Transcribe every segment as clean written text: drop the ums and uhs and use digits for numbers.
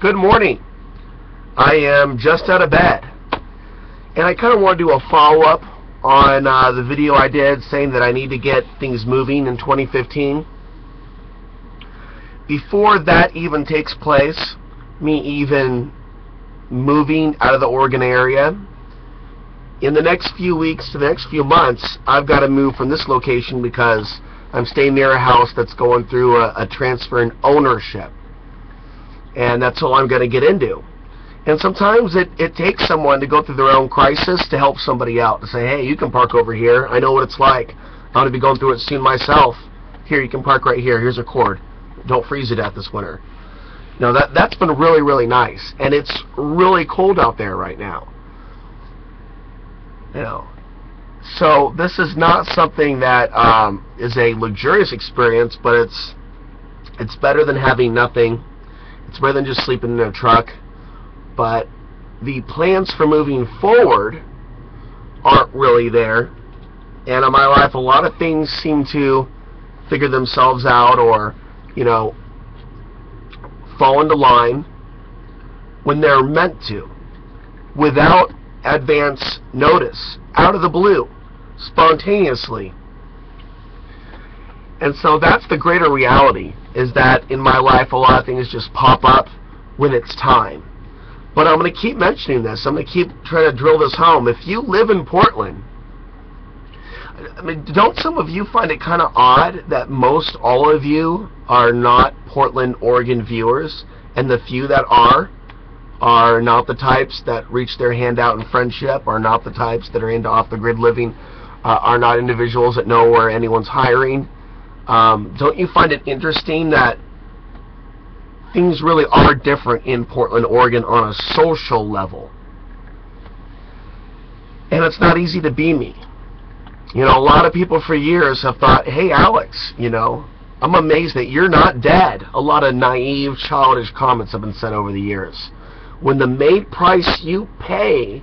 Good morning. I am just out of bed, and I kind of want to do a follow-up on the video I did saying that I need to get things moving in 2015. Before that even takes place, me even moving out of the Oregon area, in the next few weeks to the next few months, I've got to move from this location because I'm staying near a house that's going through a transfer in ownership. And that's all I'm going to get into. And sometimes it takes someone to go through their own crisis to help somebody out, to say, hey, you can park over here. I know what it's like. I'm going to be going through it soon myself. Here, you can park right here. Here's a cord. Don't freeze to death this winter. You know, that's been really, really nice. And it's really cold out there right now. You know, so this is not something that is a luxurious experience, but it's better than having nothing. It's better than just sleeping in a truck. But the plans for moving forward aren't really there. And in my life, a lot of things seem to figure themselves out, or, you know, fall into line when they're meant to, without advance notice, out of the blue, spontaneously. And so that's the greater reality, is that in my life a lot of things just pop up when it's time. But I'm going to keep mentioning this. I'm going to keep trying to drill this home. If you live in Portland, I mean, don't some of you find it kind of odd that most all of you are not Portland, Oregon viewers, and the few that are not the types that reach their hand out in friendship, are not the types that are into off-the-grid living, are not individuals that know where anyone's hiring? Don't you find it interesting that things really are different in Portland, Oregon on a social level? And it's not easy to be me. You know, a lot of people for years have thought, hey, Alex, you know, I'm amazed that you're not dead. A lot of naive, childish comments have been said over the years. When the main price you pay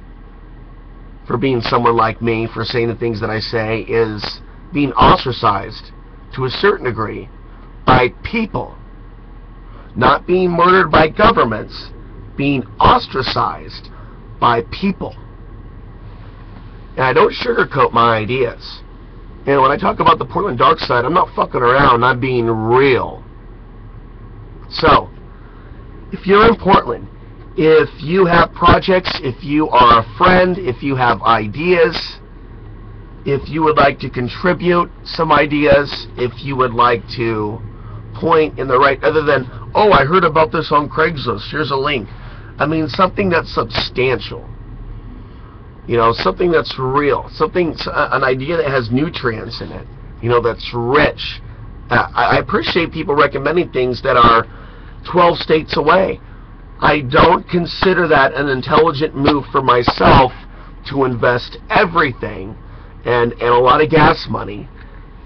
for being someone like me, for saying the things that I say, is being ostracized to a certain degree by people, not being murdered by governments, being ostracized by people. And I don't sugarcoat my ideas. And when I talk about the Portland dark side, I'm not fucking around, I'm being real. So, if you're in Portland, if you have projects, if you are a friend, if you have ideas, if you would like to contribute some ideas, if you would like to point in the right, other than, oh, I heard about this on Craigslist, here's a link. I mean, something that's substantial. You know, something that's real, something, an idea that has nutrients in it, you know, that's rich. I appreciate people recommending things that are 12 states away. I don't consider that an intelligent move for myself to invest everything and a lot of gas money.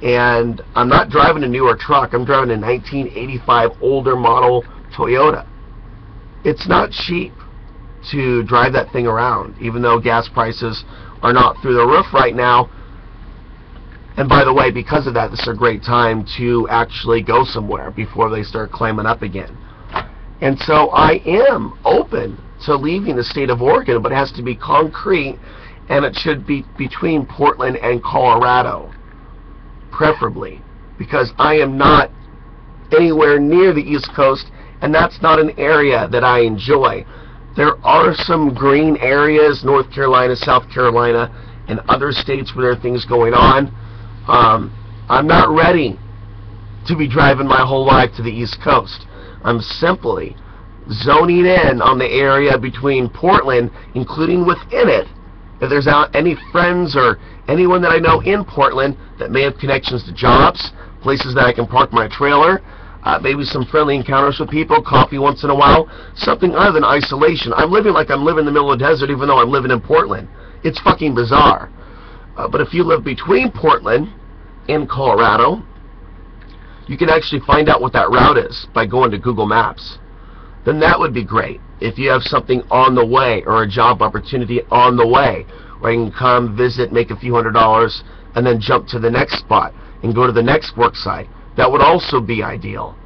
And I'm not driving a newer truck. I'm driving a 1985 older model Toyota. It's not cheap to drive that thing around, even though gas prices are not through the roof right now. And by the way, because of that, this is a great time to actually go somewhere before they start climbing up again. And so I am open to leaving the state of Oregon, but it has to be concrete, and it should be between Portland and Colorado, preferably, because I am not anywhere near the East Coast, and that's not an area that I enjoy. There are some green areas, North Carolina, South Carolina, and other states where there are things going on. I'm not ready to be driving my whole life to the East Coast. I'm simply zoning in on the area between Portland, including within it, if there's any friends or anyone that I know in Portland that may have connections to jobs, places that I can park my trailer, maybe some friendly encounters with people, coffee once in a while, something other than isolation. I'm living like I'm living in the middle of the desert, even though I'm living in Portland. It's fucking bizarre. But if you live between Portland and Colorado, you can actually find out what that route is by going to Google Maps. Then that would be great. If you have something on the way, or a job opportunity on the way, where you can come, visit, make a few $100s, and then jump to the next spot and go to the next work site, that would also be ideal.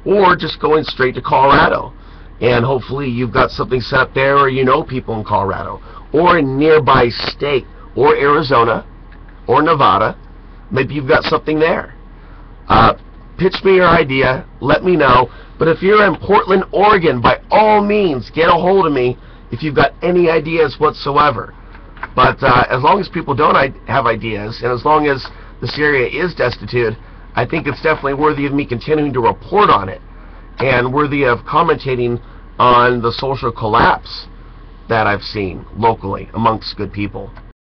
Or just going straight to Colorado. And hopefully you've got something set up there, or you know people in Colorado, or a nearby state, or Arizona, or Nevada. Maybe you've got something there. Pitch me your idea, let me know. But if you're in Portland, Oregon, by all means, get a hold of me if you've got any ideas whatsoever. But as long as people don't have ideas, and as long as this area is destitute, I think it's definitely worthy of me continuing to report on it, and worthy of commentating on the social collapse that I've seen locally amongst good people.